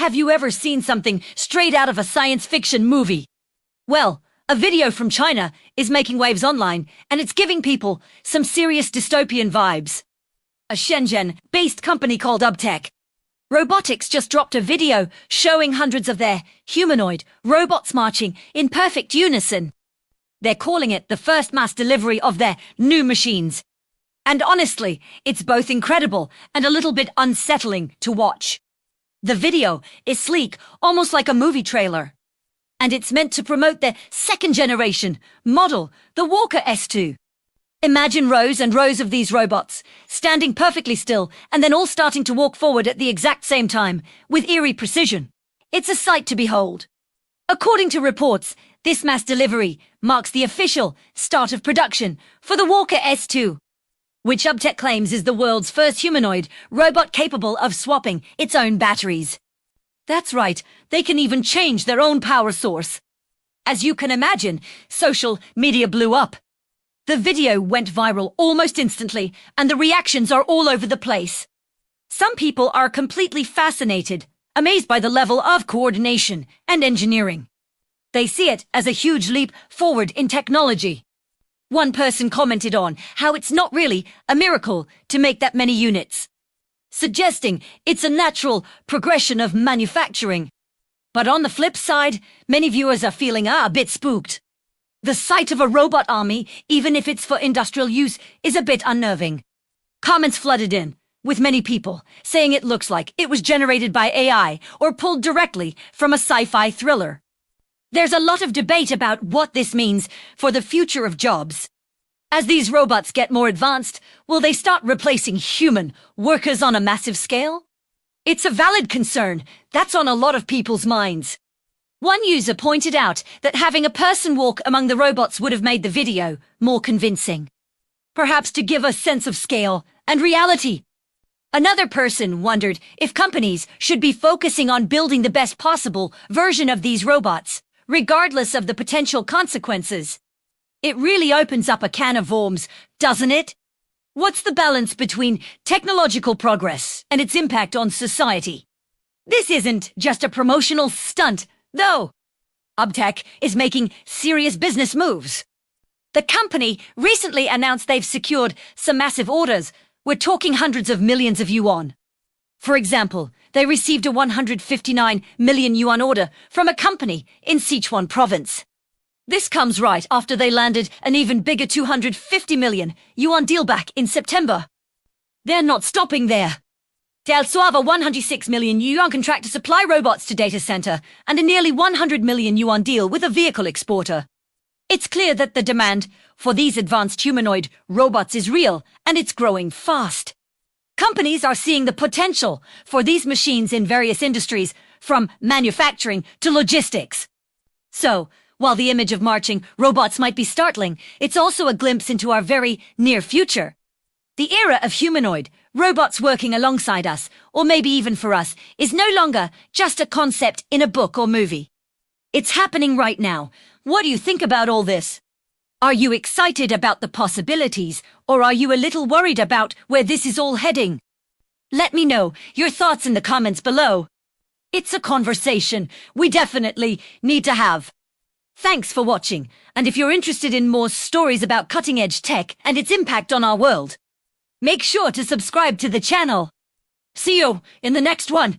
Have you ever seen something straight out of a science fiction movie? Well, a video from China is making waves online, and it's giving people some serious dystopian vibes. A Shenzhen-based company called UBTECH Robotics just dropped a video showing hundreds of their humanoid robots marching in perfect unison. They're calling it the first mass delivery of their new machines. And honestly, it's both incredible and a little bit unsettling to watch. The video is sleek, almost like a movie trailer. And it's meant to promote their second-generation model, the Walker S2. Imagine rows and rows of these robots, standing perfectly still and then all starting to walk forward at the exact same time, with eerie precision. It's a sight to behold. According to reports, this mass delivery marks the official start of production for the Walker S2, which UBTECH claims is the world's first humanoid robot capable of swapping its own batteries. That's right, they can even change their own power source. As you can imagine, social media blew up. The video went viral almost instantly, and the reactions are all over the place. Some people are completely fascinated, amazed by the level of coordination and engineering. They see it as a huge leap forward in technology. One person commented on how it's not really a miracle to make that many units, suggesting it's a natural progression of manufacturing. But on the flip side, many viewers are feeling a bit spooked. The sight of a robot army, even if it's for industrial use, is a bit unnerving. Comments flooded in, with many people saying it looks like it was generated by AI or pulled directly from a sci-fi thriller. There's a lot of debate about what this means for the future of jobs. As these robots get more advanced, will they start replacing human workers on a massive scale? It's a valid concern that's on a lot of people's minds. One user pointed out that having a person walk among the robots would have made the video more convincing, perhaps to give a sense of scale and reality. Another person wondered if companies should be focusing on building the best possible version of these robots, regardless of the potential consequences. It really opens up a can of worms, doesn't it? What's the balance between technological progress and its impact on society? This isn't just a promotional stunt, though. UBTECH is making serious business moves. The company recently announced they've secured some massive orders. We're talking hundreds of millions of yuan. For example, they received a 159 million yuan order from a company in Sichuan province. This comes right after they landed an even bigger 250 million yuan deal back in September. They're not stopping there. They also have a 106 million yuan contract to supply robots to data center and a nearly 100 million yuan deal with a vehicle exporter. It's clear that the demand for these advanced humanoid robots is real, and it's growing fast. Companies are seeing the potential for these machines in various industries, from manufacturing to logistics. So, while the image of marching robots might be startling, it's also a glimpse into our very near future. The era of humanoid robots working alongside us, or maybe even for us, is no longer just a concept in a book or movie. It's happening right now. What do you think about all this? Are you excited about the possibilities, or are you a little worried about where this is all heading? Let me know your thoughts in the comments below. It's a conversation we definitely need to have. Thanks for watching, and if you're interested in more stories about cutting-edge tech and its impact on our world, make sure to subscribe to the channel. See you in the next one.